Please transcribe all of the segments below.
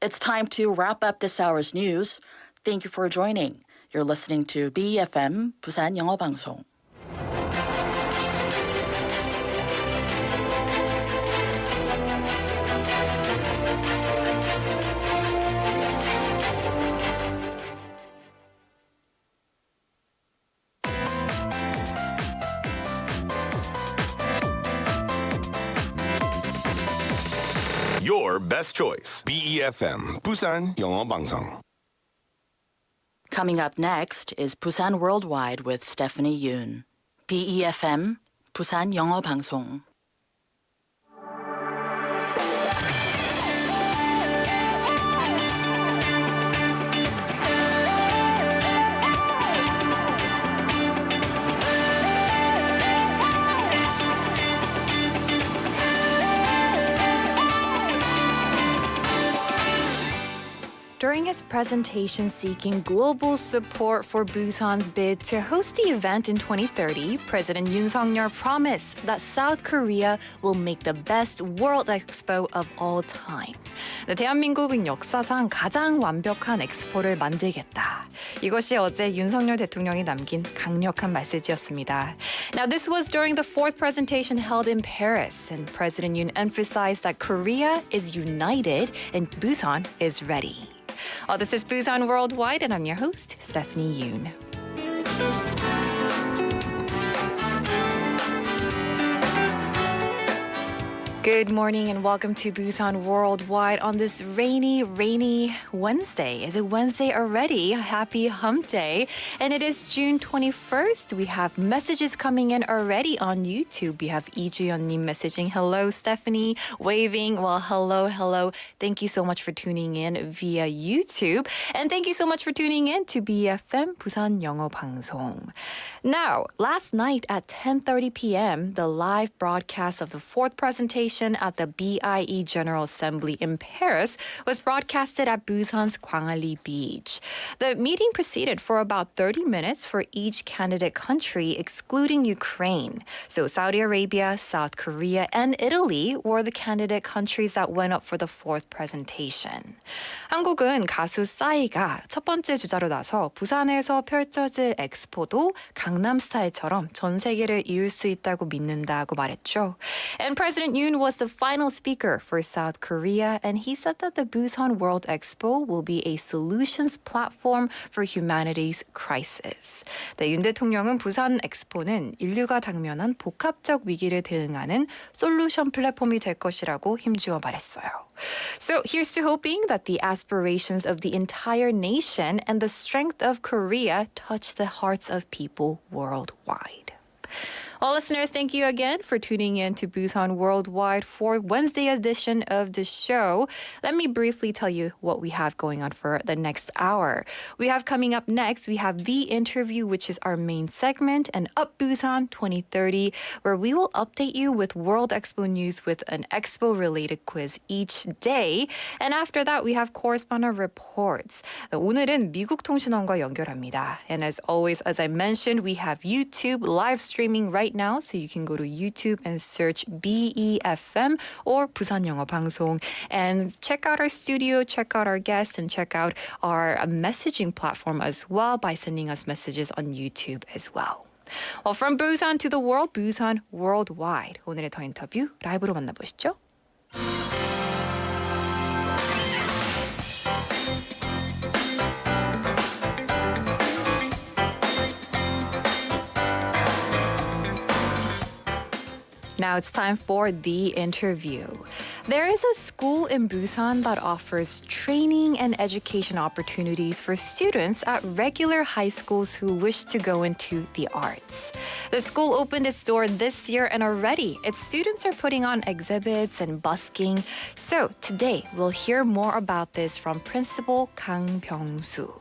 It's time to wrap up this hour's news. Thank you for joining. You're listening to BEFM 부산영어방송. Your best choice. BEFM Busan 영어방송. Coming up next is Busan Worldwide with Stephanie Yoon. BEFM 부산 영어방송. During his presentation seeking global support for Busan's bid to host the event in 2030, President Yoon Suk-yeol promised that South Korea will make the best World Expo of all time. 네, 대한민국은 역사상 가장 완벽한 엑스포를 만들겠다. 이것이 어제 윤석열 대통령이 남긴 강력한 메시지였습니다. Now, this was during the fourth presentation held in Paris, and President Yoon emphasized that Korea is united and Busan is ready. This is Busan Worldwide, and I'm your host, Stephanie Yoon. Good morning and welcome to Busan Worldwide on this rainy Wednesday. Is it Wednesday already? Happy hump day. And it is June 21st. We have messages coming in already on YouTube. We have Ijuyeon님 messaging, hello, Stephanie, waving, well, hello. Thank you so much for tuning in via YouTube. And thank you so much for tuning in to BFM 부산 영어방송. Now, last night at 10:30 p.m., the live broadcast of the fourth presentation at the BIE General Assembly in Paris was broadcasted at Busan's Gwangalli Beach. The meeting proceeded for about 30 minutes for each candidate country, excluding Ukraine. So Saudi Arabia, South Korea, and Italy were the candidate countries that went up for the fourth presentation. 한국은 가수 싸이가 첫 번째 주자로 나서 부산에서 펼쳐질 엑스포도 강남 스타일처럼 전 세계를 이을 수 있다고 믿는다고 말했죠. And President Yoon was the final speaker for South Korea, and he said that the Busan World Expo will be a solutions platform for humanity's crisis. 네, 윤 대통령은 부산 엑스포는 인류가 당면한 복합적 위기를 대응하는 솔루션 플랫폼이 될 것이라고 힘주어 말했어요. So here's to hoping that the aspirations of the entire nation and the strength of Korea touch the hearts of people worldwide. Well, listeners, thank you again for tuning in to Busan Worldwide for Wednesday edition of the show. Let me briefly tell you what we have going on for the next hour. We have coming up next, we have The Interview, which is our main segment, and Up Busan 2030, where we will update you with World Expo news with an Expo-related quiz each day. And after that, we have correspondent reports. 오늘은 미국통신원과 연결합니다. And as always, as I mentioned, we have YouTube live streaming right now, so you can go to YouTube and search BEFM or 부산영어방송 and check out our studio, check out our guests, and check out our messaging platform as well by sending us messages on YouTube as well. Well, from Busan to the world, Busan Worldwide. 오늘의 더 인터뷰 라이브로 만나보시죠. Now it's time for The Interview. There is a school in Busan that offers training and education opportunities for students at regular high schools who wish to go into the arts. The school opened its door this year and already its students are putting on exhibits and busking. So today we'll hear more about this from Principal Kang Byung-soo.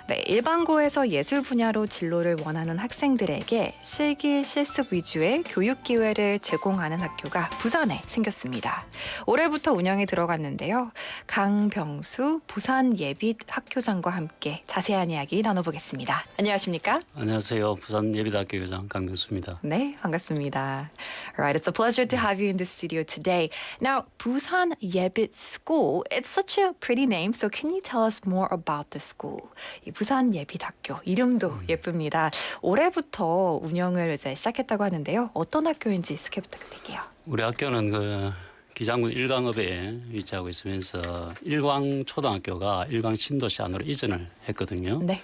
네, 일반고에서 예술 분야로 진로를 원하는 학생들에게 실기 실습 위주의 교육 기회를 제공하는 학교가 부산에 생겼습니다. 올해부터 운영에 들어갔는데요. 강병수 부산예빛학교장과 함께 자세한 이야기 나눠보겠습니다. 안녕하십니까? 안녕하세요. 부산예빛학교장 강병수입니다. 네, 반갑습니다. Alright, it's a pleasure to have you in the studio today. Now, Busan Yebit School, it's such a pretty name, so can you tell us more about the school? 이 부산 예빛학교, 이름도 예쁩니다. 올해부터 운영을 이제 시작했다고 하는데요. 어떤 학교인지 소개 부탁드릴게요. 우리 학교는 그 기장군 일광읍에 위치하고 있으면서 일광초등학교가 일광 신도시 안으로 이전을 했거든요. 네.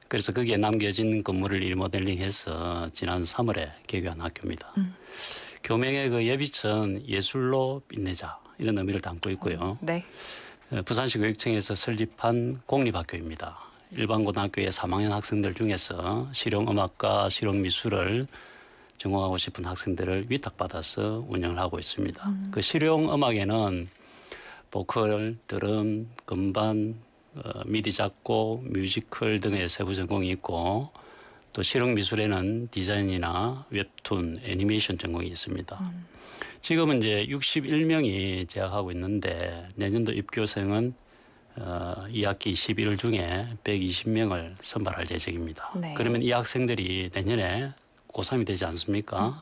그래서 거기에 남겨진 건물을 리모델링해서 지난 3월에 개교한 학교입니다. 교명의 그 예빛은 예술로 빛내자 이런 의미를 담고 있고요. 네. 부산시 교육청에서 설립한 공립학교입니다. 일반 고등학교의 3학년 학생들 중에서 실용음악과 실용미술을 전공하고 싶은 학생들을 위탁받아서 운영을 하고 있습니다. 그 실용음악에는 보컬, 드럼, 건반, 미디 작곡, 뮤지컬 등의 세부 전공이 있고 또 실용미술에는 디자인이나 웹툰, 애니메이션 전공이 있습니다. 지금은 이제 61명이 재학하고 있는데 내년도 입교생은 2학기 11월 중에 120명을 선발할 예정입니다. 네. 그러면 이 학생들이 내년에 고3이 되지 않습니까?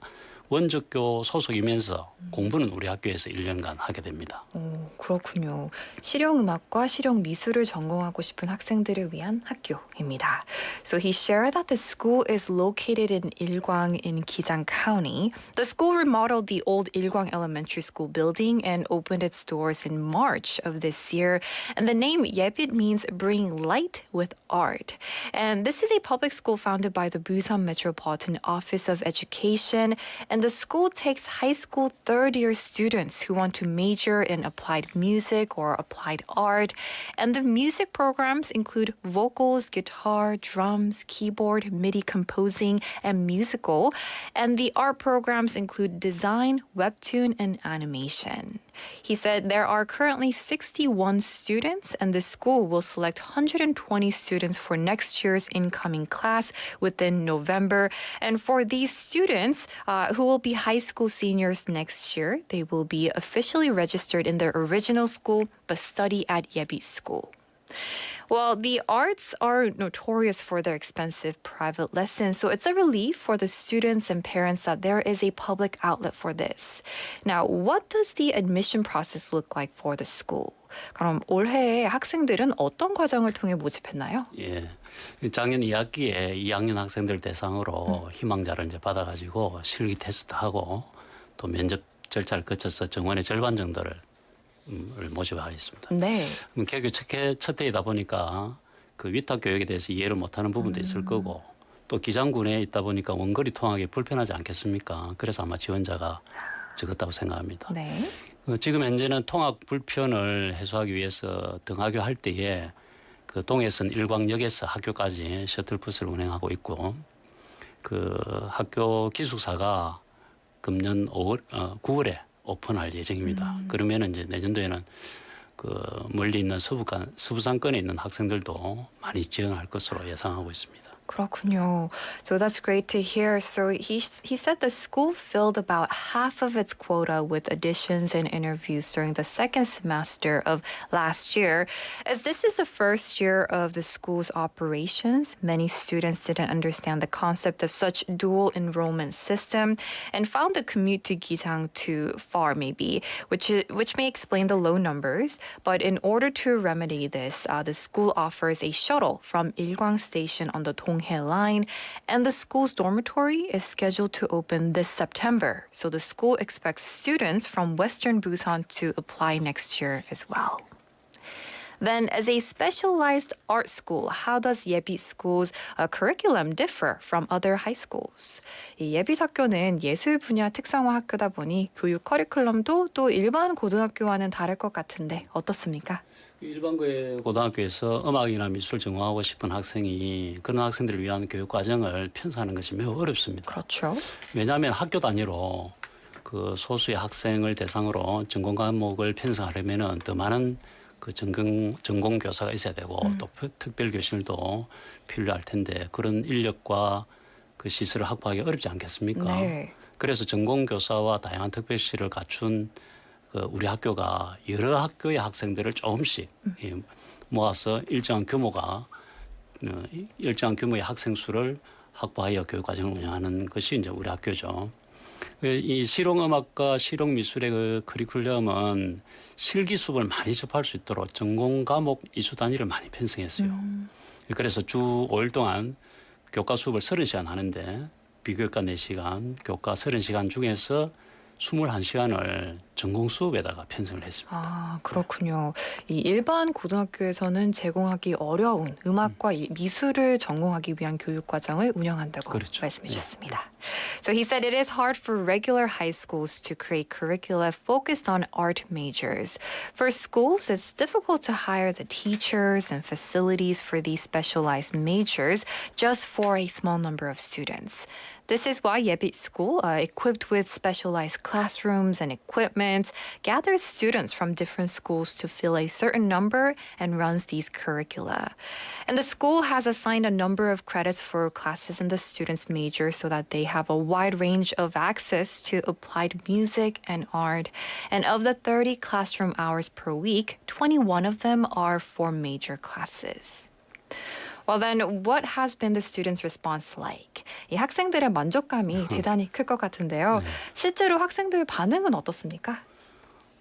원적교 소속이면서 공부는 우리 학교에서 1년간 하게 됩니다. 오, 그렇군요. 실용음악과 실용미술을 전공하고 싶은 학생들을 위한 학교입니다. So he shared that the school is located in Ilkwang in Kijang County. The school remodeled the old Ilkwang Elementary School building and opened its doors in March of this year. And the name Yebit means bring light with art. And this is a public school founded by the Busan Metropolitan Office of Education. And the school takes high school third-year students who want to major in applied music or applied art. And the music programs include vocals, guitar, drums, keyboard, MIDI composing, and musical. And the art programs include design, webtoon, and animation. He said there are currently 61 students, and the school will select 120 students for next year's incoming class within November. And for these students who will be high school seniors next year, they will be officially registered in their original school but study at Yebi School. Well, the arts are notorious for their expensive private lessons, so it's a relief for the students and parents that there is a public outlet for this. Now, what does the admission process look like for the school? 그럼 올해 학생들은 어떤 과정을 통해 모집했나요? 예, 작년 2학기에 2학년 학생들 대상으로 희망자를 이제 받아가지고 실기 테스트하고 또 면접 절차를 거쳐서 정원의 절반 정도를 모집하겠습니다. 네. 개교 첫 해이다 보니까 그 위탁 교육에 대해서 이해를 못하는 부분도 있을 거고 또 기장군에 있다 보니까 원거리 통학이 불편하지 않겠습니까? 그래서 아마 지원자가 적었다고 생각합니다. 네. 지금 현재는 통학 불편을 해소하기 위해서 등하교 할 때에 그 동해선 일광역에서 학교까지 셔틀버스를 운행하고 있고 그 학교 기숙사가 금년 9월에 오픈할 예정입니다. 그러면 이제 내년도에는 그 멀리 있는 서부산권에 있는 학생들도 많이 지원할 것으로 예상하고 있습니다. 그렇군요. So that's great to hear. So he said the school filled about half of its quota with auditions and interviews during the second semester of last year. As this is the first year of the school's operations, many students didn't understand the concept of such dual enrollment system and found the commute to Gijang too far maybe, which may explain the low numbers. But in order to remedy this, the school offers a shuttle from Ilkwang Station on the Donghae line, and the school's dormitory is scheduled to open this September. So the school expects students from Western Busan to apply next year as well. Then, as a specialized art school, how does 예빛 School's curriculum differ from other high schools? 이 예빛 학교는 예술 분야 특성화 학교다 보니 교육 커리큘럼도 또 일반 고등학교와는 다를 것 같은데 어떻습니까? 일반 고등학교에서 음악이나 미술 전공하고 싶은 학생이 그런 학생들을 위한 교육 과정을 편성하는 것이 매우 어렵습니다. 그렇죠. 왜냐하면 학교 단위로 그 소수의 학생을 대상으로 전공 과목을 편성하려면은 더 많은 그 전공 교사가 있어야 되고 또 특별 교실도 필요할 텐데 그런 인력과 그 시설을 확보하기 어렵지 않겠습니까? 네. 그래서 전공 교사와 다양한 특별시를 갖춘 우리 학교가 여러 학교의 학생들을 조금씩 모아서 일정한 규모의 학생 수를 확보하여 교육과정을 운영하는 것이 이제 우리 학교죠. 이 실용음악과 실용미술의 그 커리큘럼은 실기 수업을 많이 접할 수 있도록 전공 과목 이수 단위를 많이 편성했어요. 그래서 주 5일 동안 교과 수업을 30시간 하는데 비교과 4시간, 교과 30시간 중에서 21시간을 전공 수업에다가 편성을 했습니다. 아, 그렇군요. 이 일반 고등학교에서는 제공하기 어려운 음악과 미술을 전공하기 위한 교육 과정을 운영한다고 그렇죠. 말씀해 주셨습니다. So he said it is hard for regular high schools to create curricula focused on art majors. For schools, it's difficult to hire the teachers and facilities for these specialized majors just for a small number of students. This is why 예빛 School, equipped with specialized classrooms and equipment, gathers students from different schools to fill a certain number and runs these curricula. And the school has assigned a number of credits for classes in the students' major so that they have a wide range of access to applied music and art. And of the 30 classroom hours per week, 21 of them are for major classes. Well, then, what has been the students' response like? 이 학생들의 만족감이 대단히 클 것 같은데요. 실제로 학생들 반응은 어떻습니까?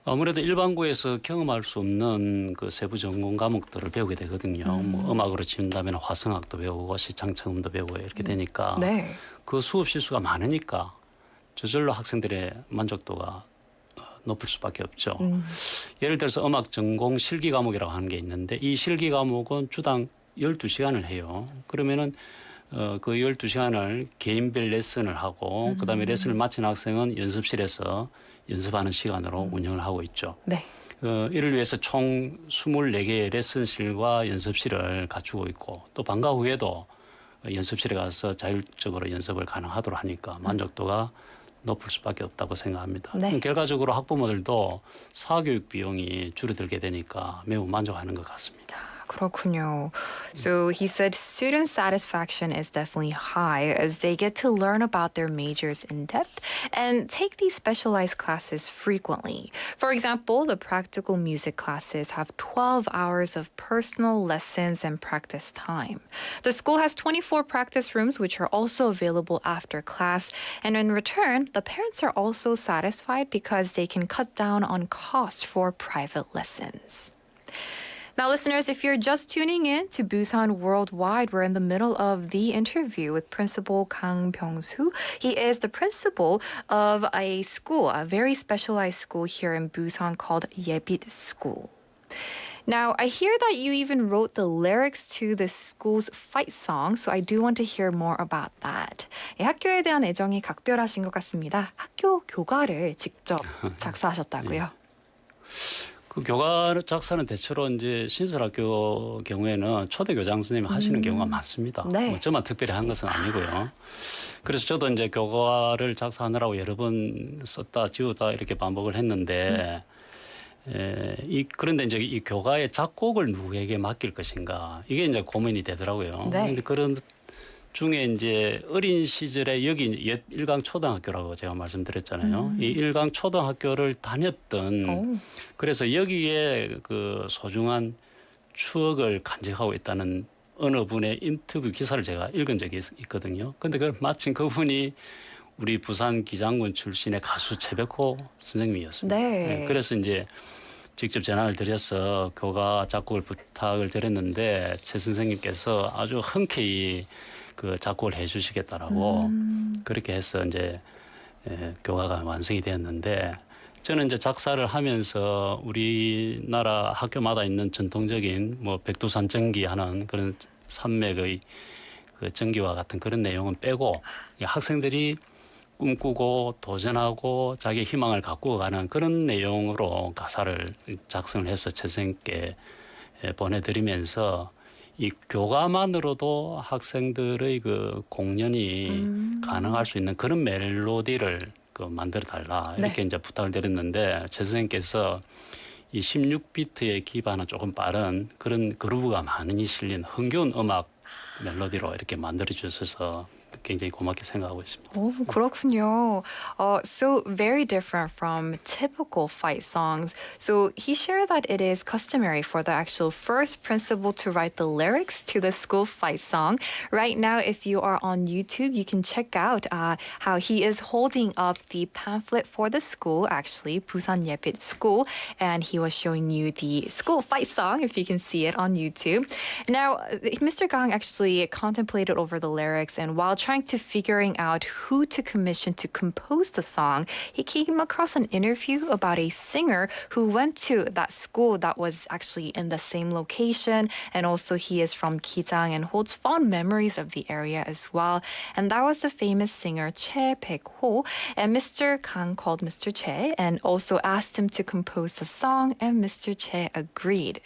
아무래도 일반고에서 경험할 수 없는 그 세부 전공 과목들을 배우게 되거든요. 뭐 음악으로 친다면 화성학도 배우고 시창청음도 배우고 이렇게 되니까 네. 그 수업 실수가 많으니까 저절로 학생들의 만족도가 높을 수밖에 없죠. 예를 들어서 음악 전공 실기 과목이라고 하는 게 있는데 이 실기 과목은 주당 12시간을 해요. 그러면은 그 12시간을 개인별 레슨을 하고 그다음에 레슨을 마친 학생은 연습실에서 연습하는 시간으로 운영을 하고 있죠. 네. 이를 위해서 총 24개의 레슨실과 연습실을 갖추고 있고 또 방과 후에도 연습실에 가서 자율적으로 연습을 가능하도록 하니까 만족도가 높을 수밖에 없다고 생각합니다. 네. 결과적으로 학부모들도 사교육 비용이 줄어들게 되니까 매우 만족하는 것 같습니다. 그렇군요. So he said student satisfaction is definitely high as they get to learn about their majors in depth and take these specialized classes frequently. For example, the practical music classes have 12 hours of personal lessons and practice time. The school has 24 practice rooms which are also available after class, and in return, the parents are also satisfied because they can cut down on costs for private lessons. Now, listeners, if you're just tuning in to Busan Worldwide, we're in the middle of the interview with Principal Kang Byung-soo. He is the principal of a school, a very specialized school here in Busan called 예빛 School. Now, I hear that you even wrote the lyrics to the school's fight song, so I do want to hear more about that. 이 학교에 대한 애정이 각별하신 것 같습니다. 학교 교과를 직접 작사하셨다고요? 그 교과 작사는 대체로 이제 신설학교 경우에는 초대 교장 선생님이 하시는 경우가 많습니다. 네. 뭐 저만 특별히 한 것은 아니고요. 그래서 저도 이제 교과를 작사하느라고 여러 번 썼다 지우다 이렇게 반복을 했는데 그런데 이제 이 교과의 작곡을 누구에게 맡길 것인가 이게 이제 고민이 되더라고요. 네. 그런데 그런 중에 이제 어린 시절에 여기 옛 일강 초등학교라고 제가 말씀드렸잖아요. 이 일강 초등학교를 다녔던 그래서 여기에 그 소중한 추억을 간직하고 있다는 어느 분의 인터뷰 기사를 제가 읽은 적이 있거든요. 근데 마침 그분이 우리 부산 기장군 출신의 가수 최백호 선생님이었습니다. 네. 그래서 이제 직접 전화를 드려서 교과 작곡을 부탁을 드렸는데 최 선생님께서 아주 흔쾌히 그 작곡을 해주시겠다라고 그렇게 해서 이제 교과가 완성이 되었는데 저는 이제 작사를 하면서 우리나라 학교마다 있는 전통적인 뭐 백두산 전기하는 그런 산맥의 그 전기와 같은 그런 내용은 빼고 학생들이 꿈꾸고 도전하고 자기 희망을 가꾸어 가는 그런 내용으로 가사를 작성을 해서 최 선생님께 보내드리면서 이 교과만으로도 학생들의 그 공연이 가능할 수 있는 그런 멜로디를 그 만들어 달라 이렇게 이제 부탁을 드렸는데 최 선생님께서 이 16비트의 기반은 조금 빠른 그런 그루브가 많이 실린 흥겨운 음악 멜로디로 이렇게 만들어 주셔서 굉장히 고맙게 생각하고 있습니다. 오, 그렇군요. So very different from typical fight songs. So he shared that it is customary for the actual first principal to write the lyrics to the school fight song. Right now, if you are on YouTube, you can check out how he is holding up the pamphlet for the school, actually, 부산예빛 school, and he was showing you the school fight song, if you can see it on YouTube. Now, Mr. Gang actually contemplated over the lyrics, and while trying to figuring out who to commission to compose the song, he came across an interview about a singer who went to that school that was actually in the same location, and also he is from Kijang and holds fond memories of the area as well. And that was the famous singer Choi Baek-ho, and Mr. Kang called Mr. Choi and also asked him to compose the song, and Mr. Choi agreed.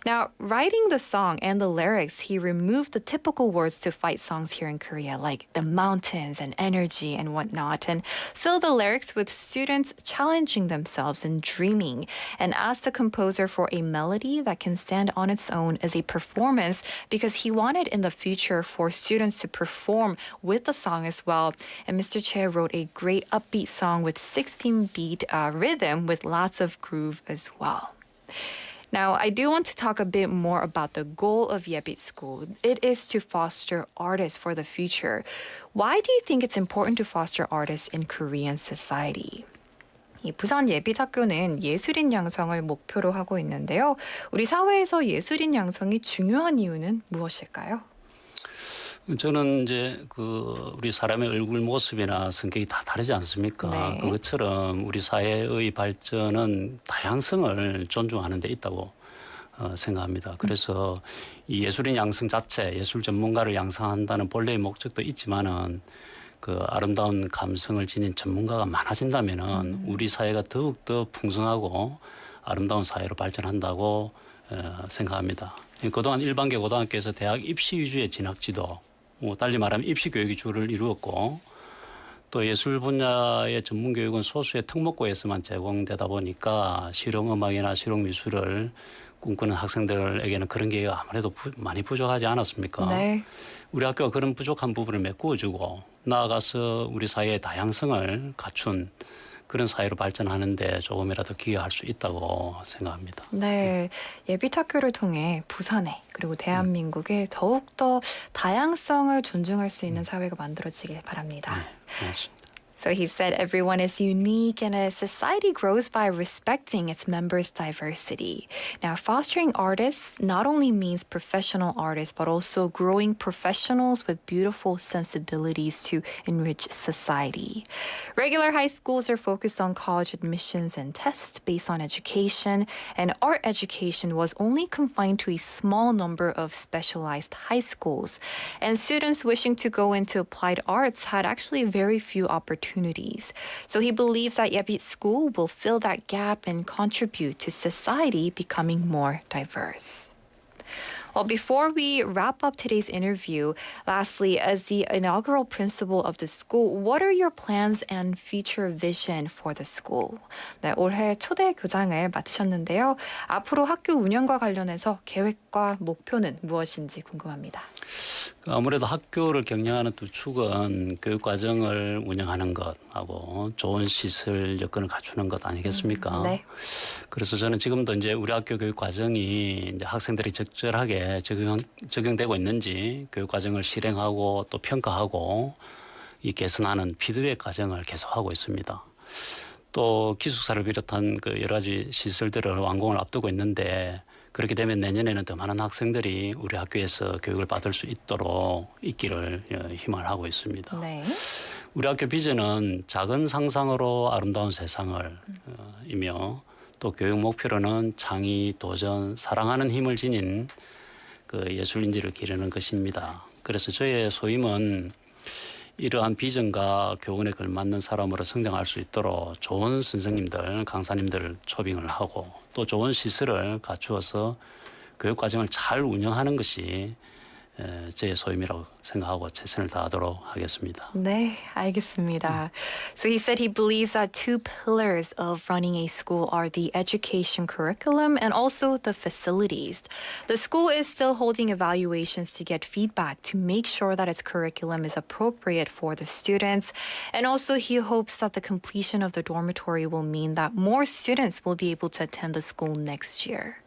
Now, writing the song and the lyrics, he removed the typical words to fight songs here in Korea, like the mountains and energy and whatnot, and filled the lyrics with students challenging themselves and dreaming, and asked the composer for a melody that can stand on its own as a performance, because he wanted in the future for students to perform with the song as well. And Mr. Che wrote a great upbeat song with 16-beat rhythm with lots of groove as well. Now, I do want to talk a bit more about the goal of Ye빛 School. It is to foster artists for the future. Why do you think it's important to foster artists in Korean society? 이 부산 예빛학교는 예술인 양성을 목표로 하고 있는데요. 우리 사회에서 예술인 양성이 중요한 이유는 무엇일까요? 저는 이제 우리 사람의 얼굴 모습이나 성격이 다 다르지 않습니까? 네. 그것처럼 우리 사회의 발전은 다양성을 존중하는 데 있다고 생각합니다. 그래서 이 예술인 양성 자체, 예술 전문가를 양성한다는 본래의 목적도 있지만은 아름다운 감성을 지닌 전문가가 많아진다면은 우리 사회가 더욱더 풍성하고 아름다운 사회로 발전한다고 생각합니다. 그동안 일반계 고등학교에서 대학 입시 위주의 진학지도, 달리 말하면 입시 교육이 주를 이루었고, 또 예술 분야의 전문 교육은 소수의 특목고에서만 제공되다 보니까 실용음악이나 실용미술을 꿈꾸는 학생들에게는 그런 기회가 아무래도 많이 부족하지 않았습니까? 네. 우리 학교가 그런 부족한 부분을 메꾸어주고 나아가서 우리 사회의 다양성을 갖춘 그런 사회로 발전하는 데 조금이라도 기여할 수 있다고 생각합니다. 네, 예빛학교를 통해 부산에 그리고 대한민국에 더욱더 다양성을 존중할 수 있는 사회가 만들어지길 바랍니다. 고맙습니다. So he said everyone is unique and a society grows by respecting its members' diversity. Now, fostering artists not only means professional artists, but also growing professionals with beautiful sensibilities to enrich society. Regular high schools are focused on college admissions and tests based on education, and art education was only confined to a small number of specialized high schools. And students wishing to go into applied arts had actually very few opportunities. So he believes that Ye빛 School will fill that gap and contribute to society becoming more diverse. Well, before we wrap up today's interview, lastly, as the inaugural principal of the school, what are your plans and future vision for the school? 네, 올해 초대 교장을 맡으셨는데요. 앞으로 학교 운영과 관련해서 계획과 목표는 무엇인지 궁금합니다. 아무래도 학교를 경영하는 두 축은 교육과정을 운영하는 것하고 좋은 시설 여건을 갖추는 것 아니겠습니까? 네. 그래서 저는 지금도 이제 우리 학교 교육과정이 이제 학생들이 적절하게 적용되고 있는지 교육과정을 실행하고 또 평가하고 이 개선하는 피드백 과정을 계속하고 있습니다. 또 기숙사를 비롯한 여러 가지 시설들을 완공을 앞두고 있는데 그렇게 되면 내년에는 더 많은 학생들이 우리 학교에서 교육을 받을 수 있기를 희망을 하고 있습니다. 네. 우리 학교 비전은 작은 상상으로 아름다운 세상을 이며 또 교육 목표로는 창의, 도전, 사랑하는 힘을 지닌 예술인지를 기르는 것입니다. 그래서 저의 소임은 이러한 비전과 교훈에 걸맞는 사람으로 성장할 수 있도록 좋은 선생님들, 강사님들을 초빙을 하고 또 좋은 시설을 갖추어서 교육과정을 잘 운영하는 것이 저의 소임이라고 생각하고 최선을 다하도록 하겠습니다. 네, 알겠습니다. So he said he believes that two pillars of running a school are the education curriculum and also the facilities. The school is still holding evaluations to get feedback to make sure that its curriculum is appropriate for the students. And also he hopes that the completion of the dormitory will mean that more students will be able to attend the school next year.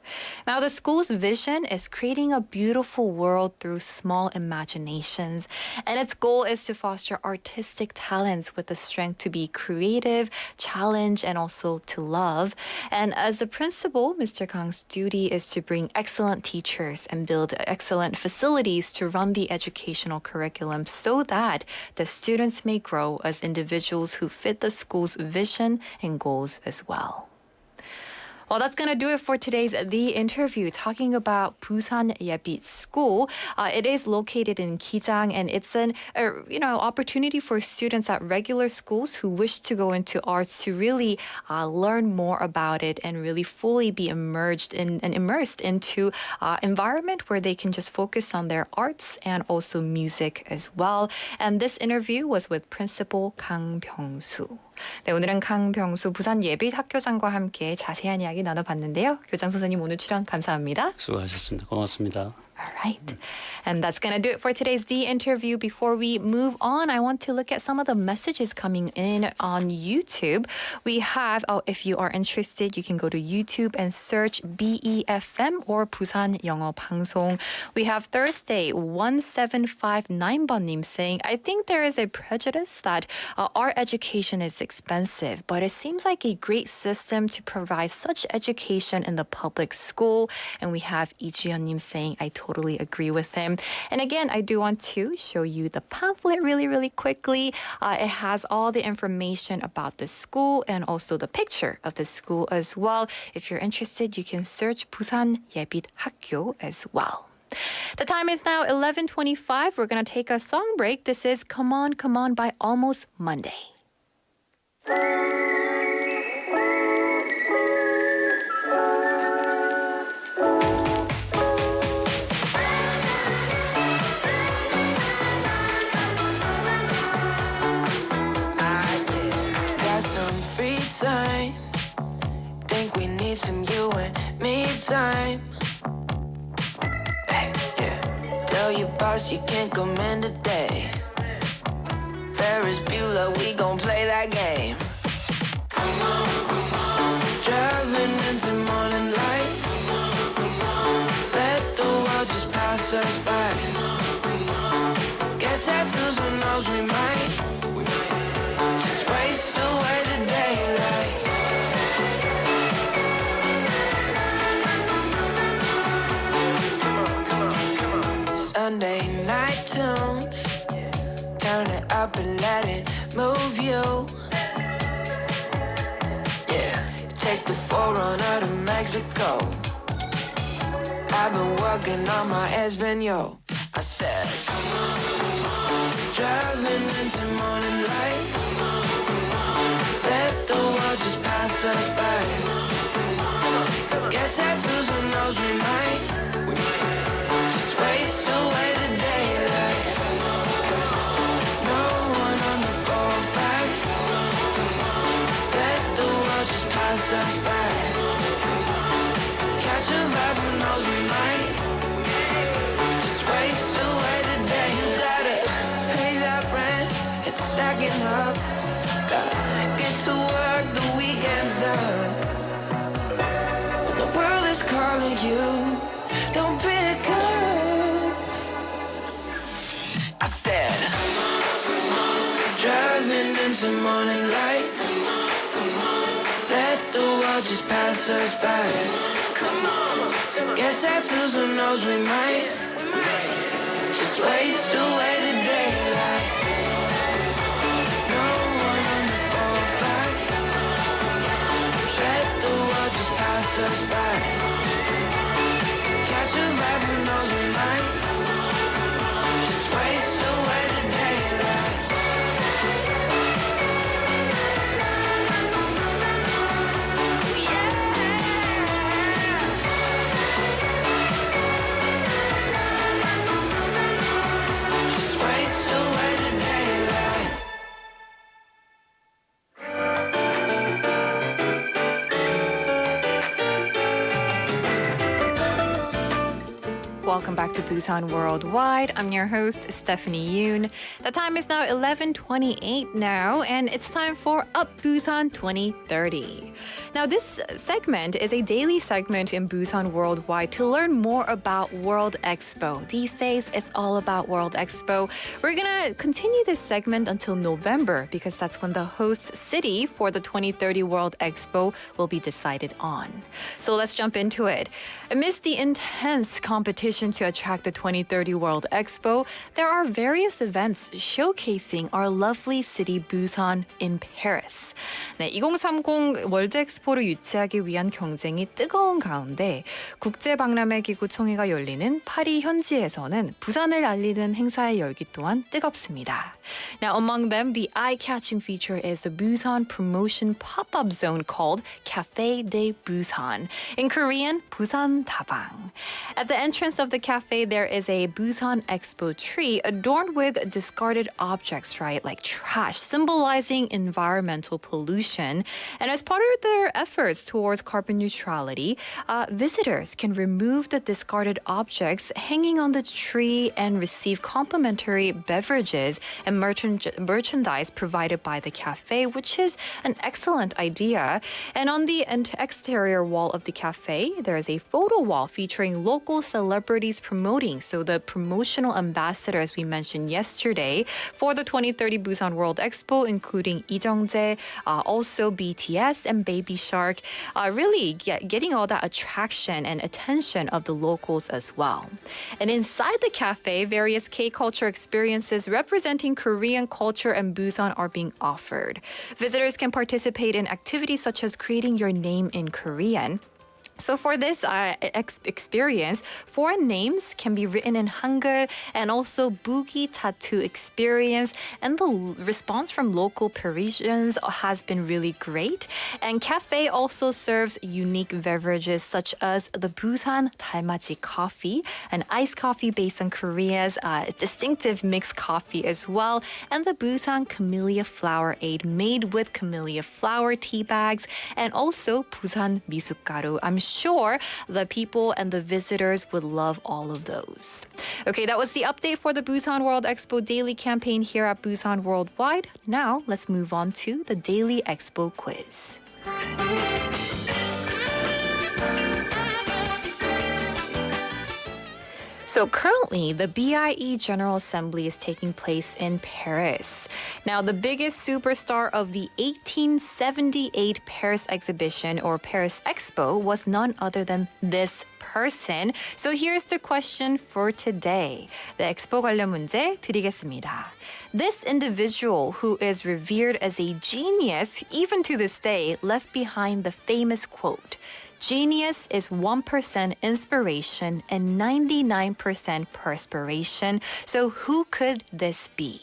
Now, the school's vision is creating a beautiful world through small imaginations, and its goal is to foster artistic talents with the strength to be creative, challenge, and also to love. And as the principal, Mr. Kang's duty is to bring excellent teachers and build excellent facilities to run the educational curriculum so that the students may grow as individuals who fit the school's vision and goals as well. Well, that's going to do it for today's The Interview, talking about 부산예빛 School. It is located in Kijang, and it's an opportunity for students at regular schools who wish to go into arts to really learn more about it and really fully be immersed into environment where they can just focus on their arts and also music as well. And this interview was with Principal 강병수. 네, 오늘은 강병수 부산예빛학교장과 함께 자세한 이야기 나눠봤는데요. 교장 선생님 오늘 출연 감사합니다. 수고하셨습니다. 고맙습니다. All right. And that's going to do it for today's The Interview. Before we move on, I want to look at some of the messages coming in on YouTube. We have, if you are interested, you can go to YouTube and search BEFM or 부산영어방송. We have Thursday 1759번님 saying, I think there is a prejudice that our education is expensive, but it seems like a great system to provide such education in the public school. And we have 이주연님 saying, I totally agree with him. And again, I do want to show you the pamphlet really quickly. It has all the information about the school and also the picture of the school as well. If you're interested, you can search 부산예빛학교 as well. The time is now 11:25. We're going to take a song break. This is Come On, Come On by Almost Monday. Think we need some you and me time. Hey, yeah. Tell your boss you can't come in today. Ferris Bueller, we gon' play that game. Come on, come on. Driving into morning light. Come on, come on. Let the world just pass us by. Come on, come on. Get tattoos, who knows we might. Just waste away the daylight. Sunday night tunes, turn it up and let it move you. Yeah, take the 4runner to Mexico. I've been working on my Espanol. I said, come on, come on. Driving into morning light. Come on, come on. Let the world just pass us by. Come on, come on. Get tattoos, who knows we might. Just waste away the daylight. No one on the 405. Let the world just pass us by. Catch a vibe, who knows we might. Just waste away the day. You gotta pay that rent, it's stacking up. Gotta get to work, the weekend's done. When the world is calling you, don't pick up. I said, driving into morning light. Let the world just pass us by. Get tattoos, who knows we might. Just waste away the daylight. No one on the 405. Let the world just pass us by. Catch a vibe, who knows we might. Just waste away the daylight. Welcome back to Busan Worldwide. I'm your host, Stephanie Yoon. The time is now 11:28 now, and it's time for Up Busan 2030. Now, this segment is a daily segment in Busan Worldwide to learn more about World Expo. These days, it's all about World Expo. We're gonna continue this segment until November because that's when the host city for the 2030 World Expo will be decided on. So let's jump into it. Amidst the intense competition to attract the 2030 World Expo, there are various events showcasing our lovely city Busan in Paris. 네, 2030 월드 엑스포를 유치하기 위한 경쟁이 뜨거운 가운데 국제박람회기구 총회가 열리는 파리현지에서는 부산을 알리는 행사의 열기 또한 뜨겁습니다. Now, among them, the eye-catching feature is the Busan promotion pop-up zone called Cafe de Busan. In Korean, Busan Dabang. At the entrance of the cafe, there is a Busan Expo tree adorned with discarded objects, right, like trash, symbolizing environmental pollution. And as part of their efforts towards carbon neutrality, visitors can remove the discarded objects hanging on the tree and receive complimentary beverages and merchandise provided by the cafe, which is an excellent idea. And on the exterior wall of the cafe, there is a photo wall featuring local celebrities promoting. So the promotional ambassador, as we mentioned yesterday, for the 2030 Busan World Expo, including Lee Jung-jae, also BTS and Baby Shark, really getting all that attraction and attention of the locals as well. And inside the cafe, various K-culture experiences representing Korean culture and Busan are being offered. Visitors can participate in activities such as creating your name in Korean. So for this experience, foreign names can be written in Hangul and also boogie tattoo experience. And the response from local Parisians has been really great. And cafe also serves unique beverages such as the Busan Dalmaji coffee, an iced coffee based on Korea's distinctive mixed coffee as well, and the Busan Camellia Flower Aid made with camellia flower tea bags, and also Busan Misukgaru. I'm sure the people and the visitors would love all of those. Okay, that was the update for the Busan World Expo daily campaign here at Busan Worldwide. Now, let's move on to the Daily Expo quiz. So currently, the BIE General Assembly is taking place in Paris. Now, the biggest superstar of the 1878 Paris exhibition or Paris Expo was none other than this person. So here's the question for today. The 엑스포 관련 문제 드리겠습니다. This individual who is revered as a genius, even to this day, left behind the famous quote, "Genius is 1% inspiration and 99% perspiration." So who could this be?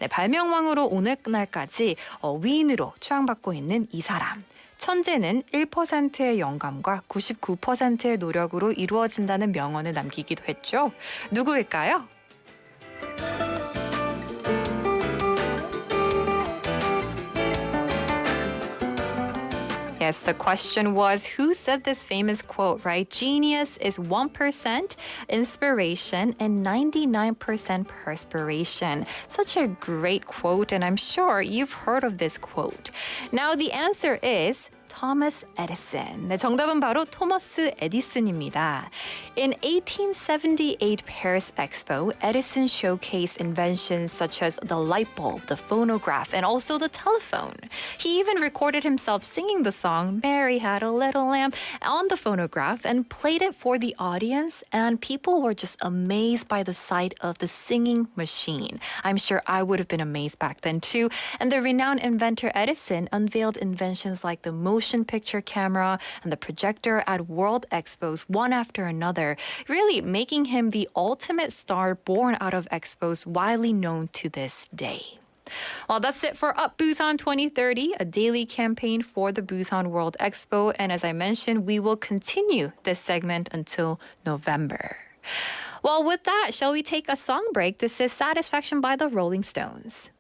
네, 발명왕으로 오늘날까지 위인으로 추앙받고 있는 이 사람. 천재는 1%의 영감과 99%의 노력으로 이루어진다는 명언을 남기기도 했죠. 누구일까요? Yes, the question was, who said this famous quote, right? Genius is 1% inspiration and 99% perspiration. Such a great quote, and I'm sure you've heard of this quote. Now, the answer is Thomas Edison. 네, 정답은 바로 토머스 에디슨입니다. In 1878 Paris Expo, Edison showcased inventions such as the light bulb, the phonograph, and also the telephone. He even recorded himself singing the song Mary Had a Little Lamb on the phonograph and played it for the audience, and people were just amazed by the sight of the singing machine. I'm sure I would have been amazed back then too. And the renowned inventor Edison unveiled inventions like the motion picture camera and the projector at World Expos one after another, really making him the ultimate star born out of expos, widely known to this day. Well, that's it for Up Busan 2030, a daily campaign for the Busan World Expo. And as I mentioned, we will continue this segment until November. Well, with that, shall we take a song break? This is Satisfaction by the Rolling Stones.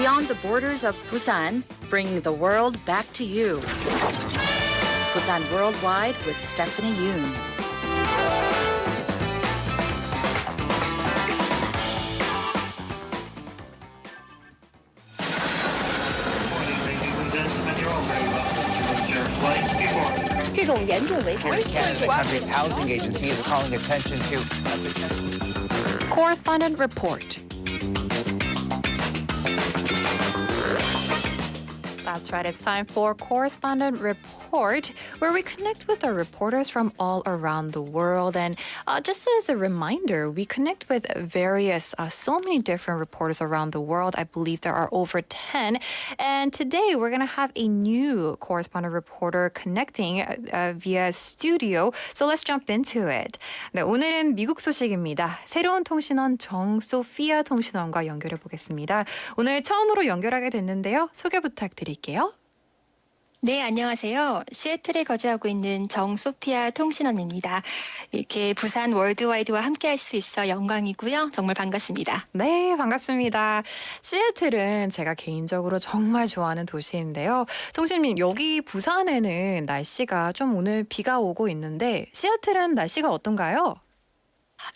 Beyond the borders of Busan, bringing the world back to you. Busan Worldwide with Stephanie Yoon. The country's housing agency is calling attention to Correspondent report. That's right, it's time for Correspondent Report, where we connect with our reporters from all around the world. And just as a reminder, we connect with so many different reporters around the world. I believe there are over 10. And today we're going to have a new correspondent reporter connecting via studio. So let's jump into it. 네, 오늘은 미국 소식입니다. 새로운 통신원 Sophia 통신원과 연결해 보겠습니다. 오늘 처음으로 연결하게 됐는데요. 소개 부탁드릴게요. 네, 안녕하세요. 시애틀에 거주하고 있는 소피아 통신원입니다. 이렇게 부산 월드와이드와 함께할 수 있어 영광이고요. 정말 반갑습니다. 네, 반갑습니다. 시애틀은 제가 개인적으로 정말 좋아하는 도시인데요. 통신님, 여기 부산에는 날씨가 좀 오늘 비가 오고 있는데 시애틀은 날씨가 어떤가요?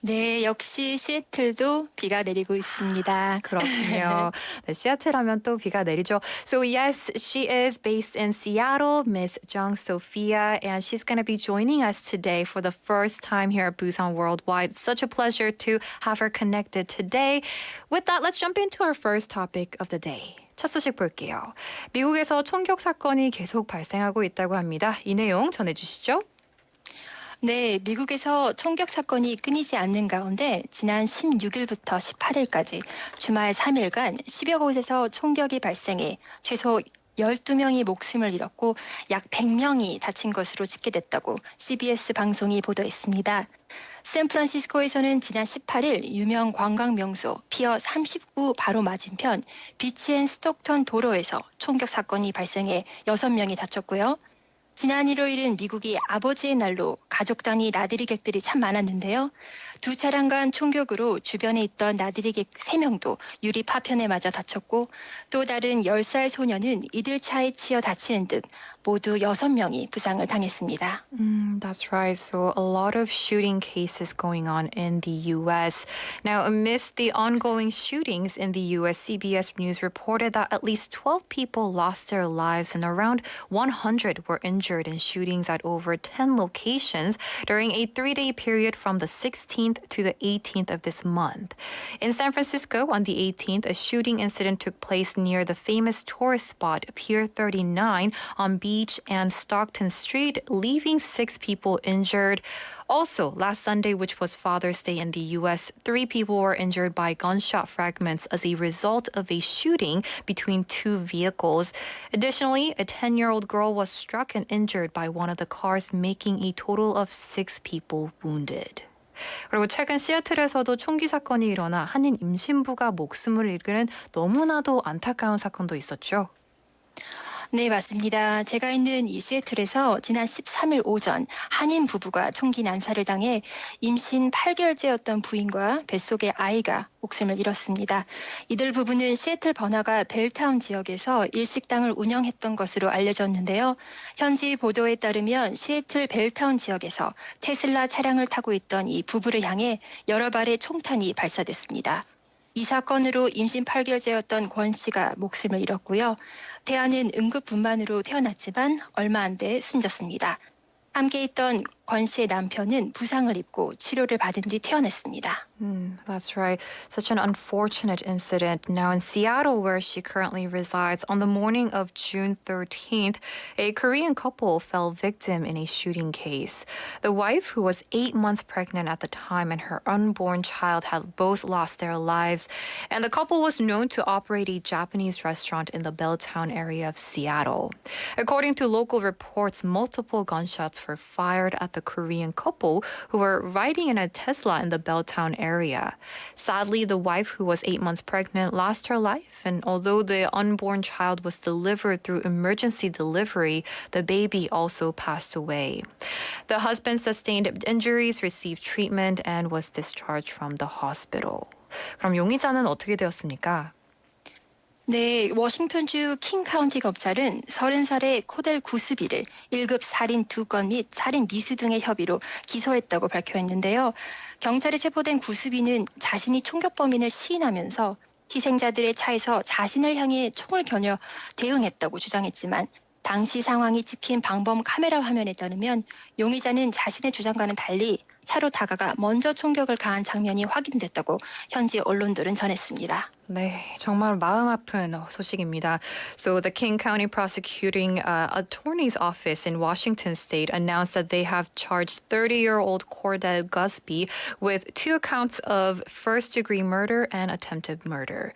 네, 역시 시애틀도 비가 내리고 있습니다. 그렇군요. 네, 시애틀 하면 또 비가 내리죠. So yes, she is based in Seattle, Miss Sophia, and she's going to be joining us today for the first time here at Busan Worldwide. Such a pleasure to have her connected today. With that, let's jump into our first topic of the day. 첫 소식 볼게요. 미국에서 총격 사건이 계속 발생하고 있다고 합니다. 이 내용 전해주시죠. 네, 미국에서 총격 사건이 끊이지 않는 가운데 지난 16일부터 18일까지 주말 3일간 10여 곳에서 총격이 발생해 최소 12명이 목숨을 잃었고 약 100명이 다친 것으로 집계됐다고 CBS 방송이 보도했습니다. 샌프란시스코에서는 지난 18일 유명 관광 명소 피어 39 바로 맞은편 비치 앤 스톡턴 도로에서 총격 사건이 발생해 6명이 다쳤고요. 지난 일요일은 미국이 아버지의 날로 가족단위 나들이객들이 참 많았는데요. 두 차량 간 총격으로 주변에 있던 나들이객 3명도 유리 파편에 맞아 다쳤고 또 다른 10살 소년은 이들 차에 치여 다치는 등 모두 6명이 부상을 당했습니다. That's right. So a lot of shooting cases going on in the U.S. Now, amidst the ongoing shootings in the U.S., CBS News reported that at least 12 people lost their lives and around 100 were injured in shootings at over 10 locations during a 3-day period from the 16th to the 18th of this month. In San Francisco, on the 18th, a shooting incident took place near the famous tourist spot Pier 39 on Beach and Stockton Street, leaving 6 people injured. Also, last Sunday, which was Father's Day in the U.S., 3 people were injured by gunshot fragments as a result of a shooting between 2 vehicles. Additionally, a 10-year-old girl was struck and injured by one of the cars, making a total of 6 people wounded. 그리고 최근 시애틀에서도 총기 사건이 일어나 한인 임신부가 목숨을 잃는 너무나도 안타까운 사건도 있었죠. 네, 맞습니다. 제가 있는 이 시애틀에서 지난 13일 오전 한인 부부가 총기 난사를 당해 임신 8개월째였던 부인과 뱃속의 아이가 목숨을 잃었습니다. 이들 부부는 시애틀 번화가 벨타운 지역에서 일식당을 운영했던 것으로 알려졌는데요. 현지 보도에 따르면 시애틀 벨타운 지역에서 테슬라 차량을 타고 있던 이 부부를 향해 여러 발의 총탄이 발사됐습니다. 이 사건으로 임신 8개월째였던 권 씨가 목숨을 잃었고요. 태아는 응급분만으로 태어났지만 얼마 안 돼 숨졌습니다. 함께 있던 권 씨의 남편은 부상을 입고 치료를 받은 뒤 퇴원했습니다. That's right. Such an unfortunate incident. Now in Seattle, where she currently resides, on the morning of June 13th, a Korean couple fell victim in a shooting case. The wife, who was 8 months pregnant at the time, and her unborn child had both lost their lives. And the couple was known to operate a Japanese restaurant in the Belltown area of Seattle. According to local reports, multiple gunshots were fired at the Korean couple who were riding in a Tesla in the Belltown area. Sadly, the wife, who was 8 months pregnant, lost her life, and although the unborn child was delivered through emergency delivery, the baby also passed away. The husband sustained injuries, received treatment, and was discharged from the hospital. 그럼 용의자는 어떻게 되었습니까? 네, 워싱턴주 킹카운티 검찰은 30살의 코델 구스비를 1급 살인 2건 및 살인 미수 등의 혐의로 기소했다고 발표했는데요. 경찰에 체포된 구스비는 자신이 총격범인을 시인하면서 희생자들의 차에서 자신을 향해 총을 겨녀 대응했다고 주장했지만 당시 상황이 찍힌 방범 카메라 화면에 따르면 용의자는 자신의 주장과는 달리 차로 다가가 먼저 총격을 가한 장면이 확인됐다고 현지 언론들은 전했습니다. 네, 정말 마음 아픈 소식입니다. So the King County Prosecuting Attorney's Office in Washington State announced that they have charged 30-year-old Cordell Gusby with 2 counts of first-degree murder and attempted murder.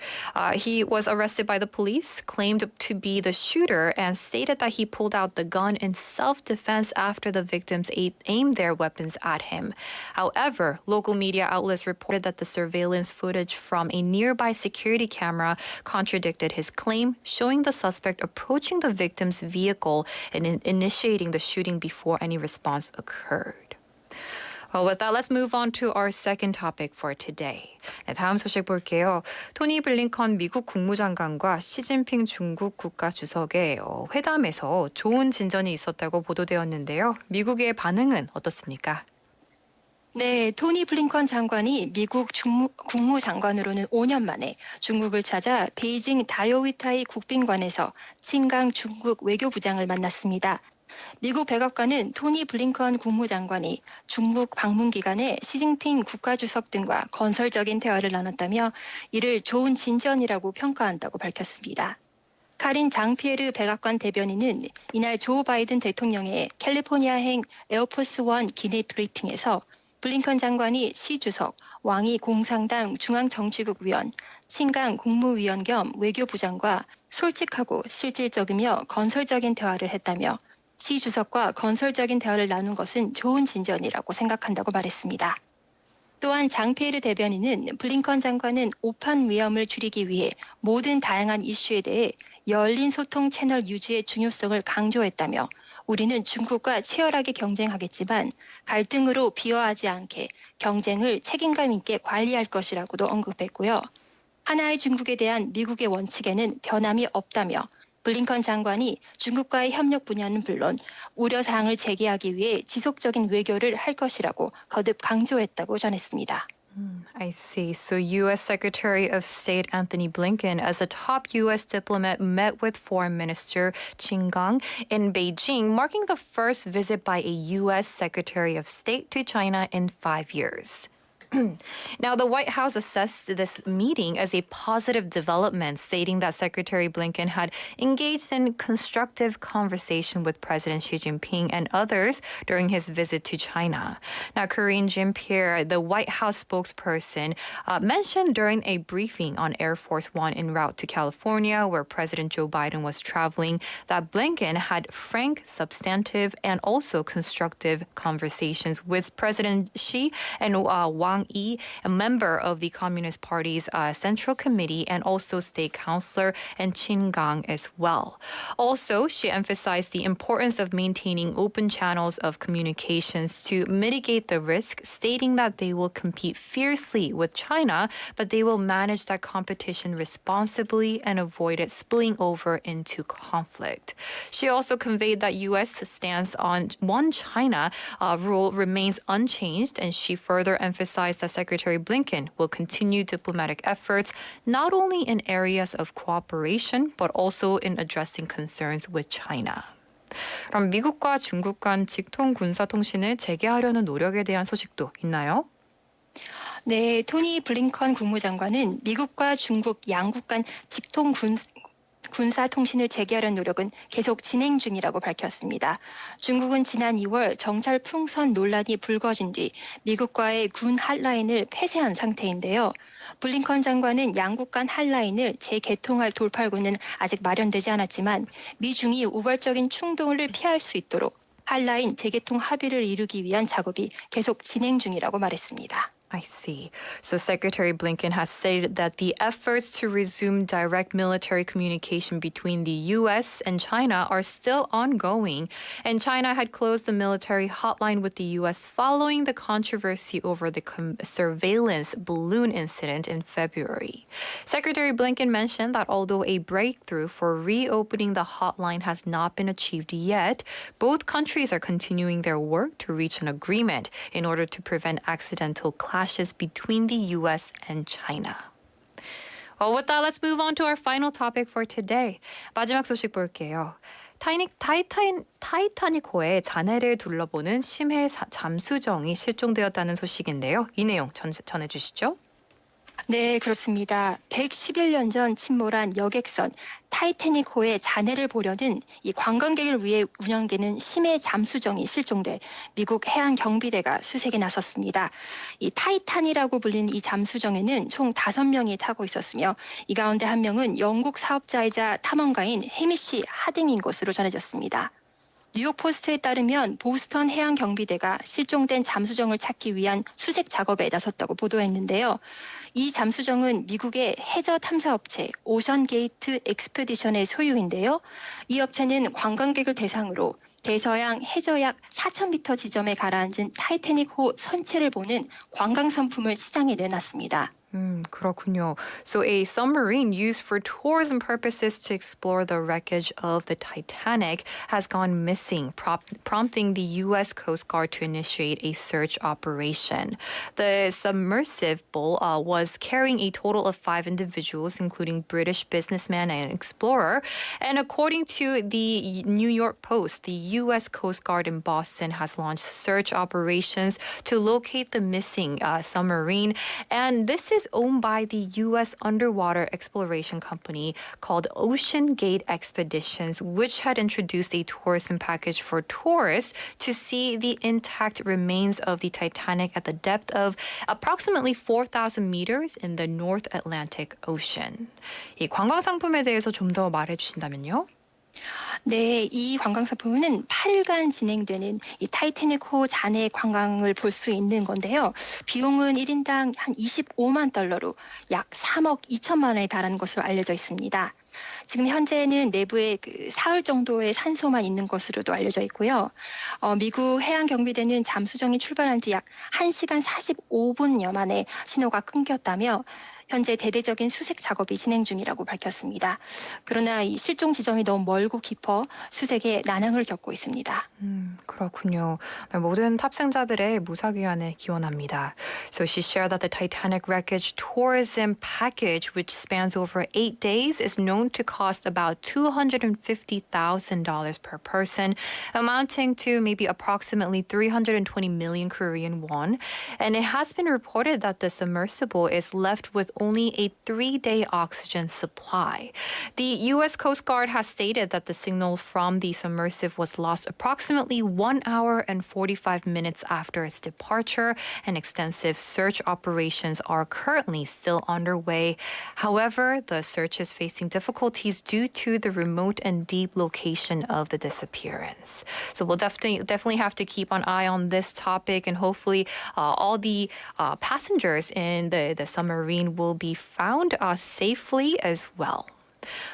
He was arrested by the police, claimed to be the shooter, and stated that he pulled out the gun in self-defense after the victims aimed their weapons at him. However, local media outlets reported that the surveillance footage from a nearby security camera contradicted his claim, showing the suspect approaching the victim's vehicle and initiating the shooting before any response occurred. Well, with that, let's move on to our second topic for today. 네, 다음 소식 볼게요. 토니 블링컨 미국 국무장관과 시진핑 중국 국가주석의 회담에서 좋은 진전이 있었다고 보도되었는데요. 미국의 반응은 어떻습니까? 네, 토니 블링컨 장관이 미국 국무장관으로는 5년 만에 중국을 찾아 베이징 다요위타이 국빈관에서 친강 중국 외교부장을 만났습니다. 미국 백악관은 토니 블링컨 국무장관이 중국 방문 기간에 시진핑 국가주석 등과 건설적인 대화를 나눴다며 이를 좋은 진전이라고 평가한다고 밝혔습니다. 카린 장피에르 백악관 대변인은 이날 조 바이든 대통령의 캘리포니아행 에어포스1 기내 브리핑에서 블링컨 장관이 시 주석, 왕이 공상당 중앙정치국 위원, 친강 국무위원 겸 외교부장과 솔직하고 실질적이며 건설적인 대화를 했다며 시 주석과 건설적인 대화를 나눈 것은 좋은 진전이라고 생각한다고 말했습니다. 또한 장피에르 대변인은 블링컨 장관은 오판 위험을 줄이기 위해 모든 다양한 이슈에 대해 열린 소통 채널 유지의 중요성을 강조했다며 우리는 중국과 치열하게 경쟁하겠지만 갈등으로 비화하지 않게 경쟁을 책임감 있게 관리할 것이라고도 언급했고요. 하나의 중국에 대한 미국의 원칙에는 변함이 없다며 블링컨 장관이 중국과의 협력 분야는 물론 우려사항을 제기하기 위해 지속적인 외교를 할 것이라고 거듭 강조했다고 전했습니다. I see. So U.S. Secretary of State Anthony Blinken, as a top U.S. diplomat, met with Foreign Minister Qin Gang in Beijing, marking the first visit by a U.S. Secretary of State to China in 5 years. Now, the White House assessed this meeting as a positive development, stating that Secretary Blinken had engaged in constructive conversation with President Xi Jinping and others during his visit to China. Now, Karine Jean-Pierre, the White House spokesperson, mentioned during a briefing on Air Force One en route to California, where President Joe Biden was traveling, that Blinken had frank, substantive, and also constructive conversations with President Xi and Wang Yi, a member of the Communist Party's Central Committee and also State Councilor, and Qin Gang as well. Also, she emphasized the importance of maintaining open channels of communications to mitigate the risk, stating that they will compete fiercely with China, but they will manage that competition responsibly and avoid it spilling over into conflict. She also conveyed that U.S. stance on one China rule remains unchanged, and she further emphasized that Secretary Blinken will continue diplomatic efforts not only in areas of cooperation but also in addressing concerns with China. 그럼 미국과 중국 간 직통 군사 통신을 재개하려는 노력에 대한 소식도 있나요? 네, 토니 블링컨 국무장관은 미국과 중국 양국 간 직통 군사 통신을 재개하려는 노력은 계속 진행 중이라고 밝혔습니다. 중국은 지난 2월 정찰 풍선 논란이 불거진 뒤 미국과의 군 핫라인을 폐쇄한 상태인데요. 블링컨 장관은 양국 간 핫라인을 재개통할 돌팔구는 아직 마련되지 않았지만 미중이 우발적인 충돌을 피할 수 있도록 핫라인 재개통 합의를 이루기 위한 작업이 계속 진행 중이라고 말했습니다. I see. So Secretary Blinken has stated that the efforts to resume direct military communication between the U.S. and China are still ongoing, and China had closed the military hotline with the U.S. following the controversy over the surveillance balloon incident in February. Secretary Blinken mentioned that although a breakthrough for reopening the hotline has not been achieved yet, both countries are continuing their work to reach an agreement in order to prevent accidental clashes between the U.S. and China. Well, with that, let's move on to our final topic for today. 마지막 소식 볼게요. 타이타닉호의 잔해를 둘러보는 심해 잠수정이 실종되었다는 소식인데요. 이 내용 전해주시죠. 네, 그렇습니다. 111년 전 침몰한 여객선 타이타닉호의 잔해를 보려는 이 관광객을 위해 운영되는 심해 잠수정이 실종돼 미국 해안 경비대가 수색에 나섰습니다. 이 타이탄이라고 불리는 이 잠수정에는 총 5명이 타고 있었으며 이 가운데 한 명은 영국 사업자이자 탐험가인 해미시 하딩인 것으로 전해졌습니다. 뉴욕 포스트에 따르면 보스턴 해양 경비대가 실종된 잠수정을 찾기 위한 수색 작업에 나섰다고 보도했는데요. 이 잠수정은 미국의 해저 탐사업체 오션 게이트 엑스페디션의 소유인데요. 이 업체는 관광객을 대상으로 대서양 해저 약 4,000m 지점에 가라앉은 타이타닉호 선체를 보는 관광 상품을 시장에 내놨습니다. 그렇군요. So a submarine used for tourism purposes to explore the wreckage of the Titanic has gone missing, prompting the U.S. Coast Guard to initiate a search operation. The submersible was carrying a total of 5 individuals, including British businessman and explorer. And according to the New York Post, the U.S. Coast Guard in Boston has launched search operations to locate the missing submarine. And this is owned by the U.S. underwater exploration company called Ocean Gate Expeditions, which had introduced a tourism package for tourists to see the intact remains of the Titanic at the depth of approximately 4,000 meters in the North Atlantic Ocean. 이 관광 상품에 대해서 좀 더 말해 주신다면요? 네, 이 관광상품은 8일간 진행되는 이 타이타닉호 잔해 관광을 볼 수 있는 건데요. 비용은 1인당 한 25만 달러로 약 3억 2천만 원에 달하는 것으로 알려져 있습니다. 지금 현재는 내부에 사흘 정도의 산소만 있는 것으로도 알려져 있고요. 미국 해양경비대는 잠수정이 출발한 지 약 1시간 45분여 만에 신호가 끊겼다며 현재 대대적인 수색 작업이 진행 중이라고 밝혔습니다. 그러나 이 실종 지점이 너무 멀고 깊어 수색에 난항을 겪고 있습니다. 그렇군요. 모든 탑승자들의 무사귀환을 기원합니다. So she shared that the Titanic wreckage tourism package, which spans over 8 days, is known to cost about $250,000 per person, amounting to maybe approximately 320 million Korean won. And it has been reported that the submersible is left with only a 3-day oxygen supply. The U.S. Coast Guard has stated that the signal from the submersive was lost approximately 1 hour and 45 minutes after its departure, and extensive search operations are currently still underway. However, the search is facing difficulties due to the remote and deep location of the disappearance. So we'll definitely have to keep an eye on this topic, and hopefully all the passengers in the submarine will be found safely as well.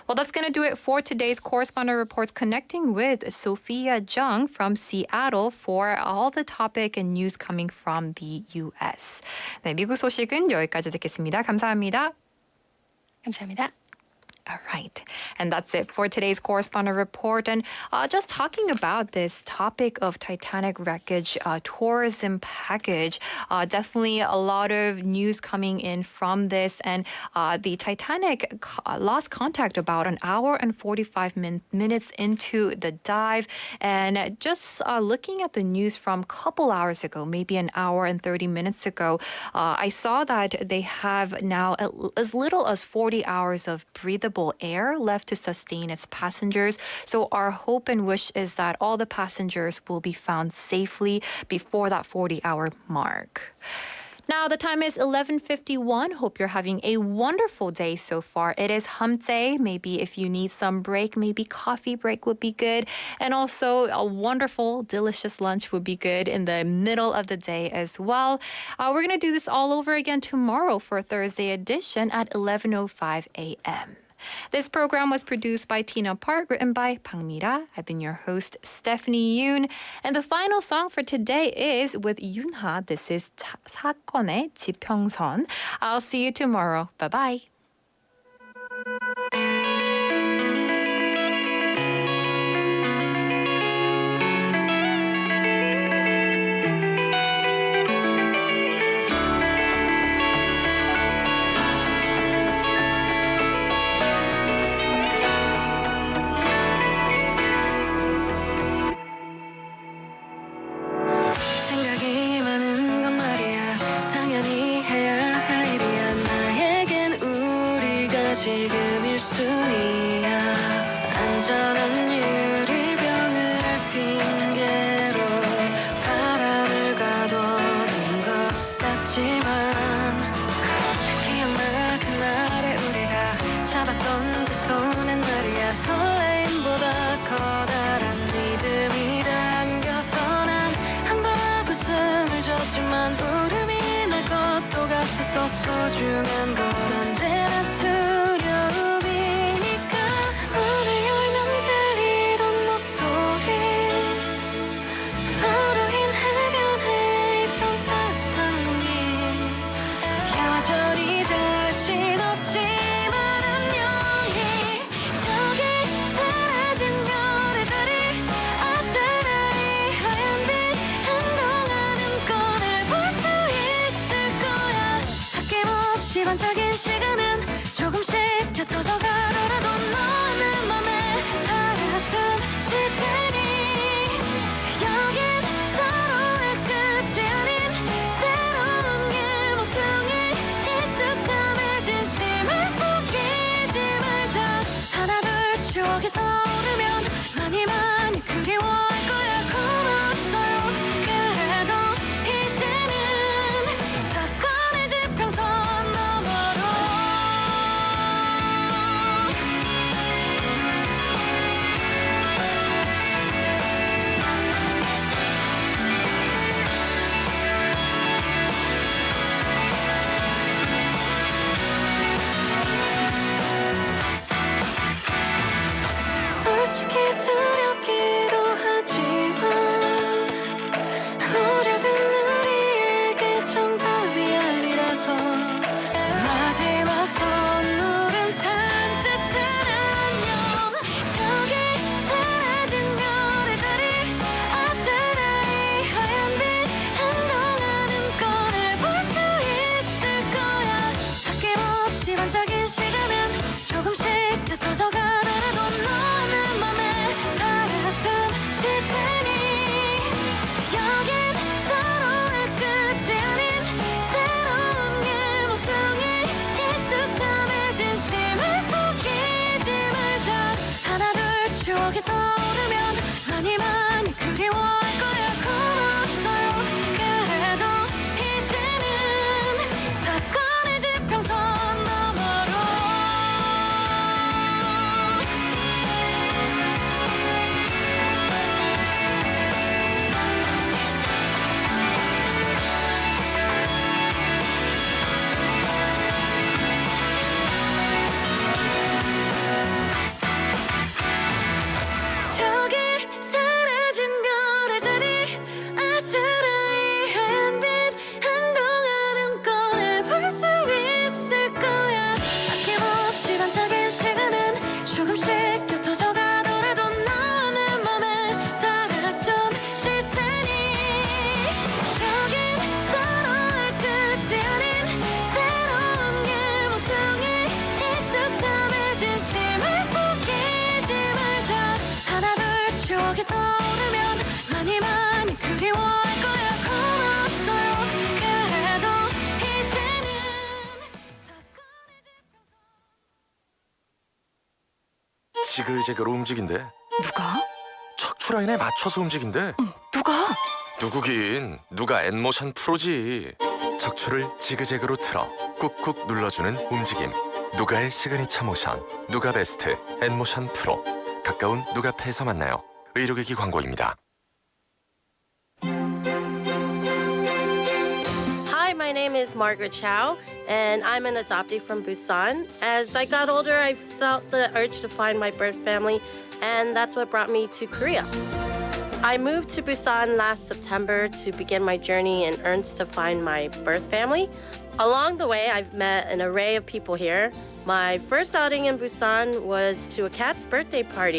Well, that's going to do it for today's Correspondent Reports, connecting with Sophia Jung from Seattle for all the topic and news coming from the U.S. 네, 미국 소식은 여기까지 듣겠습니다. 감사합니다. 감사합니다. All right. And that's it for today's Correspondent Report. And just talking about this topic of Titanic wreckage tourism package, definitely a lot of news coming in from this. And the Titanic lost contact about an hour and 45 minutes into the dive. And just looking at the news from a couple hours ago, maybe an hour and 30 minutes ago, I saw that they have now as little as 40 hours of breathable air left to sustain its passengers. So our hope and wish is that all the passengers will be found safely before that 40-hour mark. Now the time is 11:51. Hope you're having a wonderful day so far. It is hump day. Maybe if you need some break, maybe coffee break would be good. And also a wonderful, delicious lunch would be good in the middle of the day as well. We're going to do this all over again tomorrow for Thursday edition at 11:05 a.m. This program was produced by Tina Park, written by Bang Mira. I've been your host, Stephanie Yoon. And the final song for today is with Yoonha. This is 사건의 지평선. I'll see you tomorrow. Bye-bye. 생각이 많은 건 말이야 당연히 해야 할 일이야 나에겐 우리가 지금 1순위야 안전한 유리병을 핑계로 바람을 가둬둔 것 같지만 기억나 그날의 우리가 잡았던 그 손엔 말이야 설레임보다 커다란 믿음이 담겨서 난 한 번 웃음을 줬지만 울음이 날 것도 같아서 소중한 건 언제나 두려움이니까 문을 열면 들리던 목소리 너로 인 해변에 있던 따뜻한 공기 여전히 자신 없지만 분명히 저기 사라진 별의 자리 아스라이 하얀 빛 한동안은 꺼내볼 수 있을 거야 아낌없이 반짝인 시간은 조금씩 곁어져 가더라도 너는 맘에 살아 숨 쉴 테니 여긴 서로의 끝이 아닌 새로운 길 목표에 익숙함에 진심을 속이지 말자 하나 둘 추억이 떠오르면 많이 많이 그리워할 거야 고맙어요 그래도 이제는 사건의 지평선 너머로 솔직히 두렵기도 하지만 노력은 우리에게 정답이 아니라서 마지막 선물은 산뜻한 안녕 저기 사라진 별의 자리 아스라이 하얀 빛 한동안은 꺼내볼 수 있을 거야 아낌없이 반짝인 시간은 조금씩 곁어져 가더라도 너는 맘에 살아 숨 쉴 테니 여긴 서로의 끝이 아닌 새로운 길 목표에 익숙함에 진심을 속이지 말자 하나 둘 추억이 떠오르면 많이 많이 그리워할 거야 고맙어요 그래도 이제는 사건의 지평선 너머로 저기 사라진 별의 자리 아스라이 하얀 빛 한동안은 꺼내볼 수 있을 거야 아낌없이 반짝인 시간은 조금씩 곁어져 가더라도 너는 맘에 살아 숨 쉴 테니 여긴 서로의 끝이 아닌 새로운 길 목표에 익숙함에 진심을 속이지 말자 하나 둘 추억이 떠오르면 많이 많이 그리워할 거야 고맙어요 그래도 이제는 사건의 지평선 지글재글 움직인대. 누가? 척추라인에 맞춰서 움직인대. 누가? 누구긴 누가 엔모션 프로지. 자 척추를 지그재그로 틀어 꾹꾹 눌러주는 움직임. 누가의 시그니처 모션, 누가 베스트 앤모션 프로. 가까운 누가페에서 만나요. 의료기기 광고입니다. Hi, my name is Margaret Chow, and I'm an adoptee from Busan. As I got older, I felt the urge to find my birth family, and that's what brought me to Korea. I moved to Busan last September to begin my journey in earnest to find my birth family. Along the way, I've met an array of people here. My first outing in Busan was to a cat's birthday party.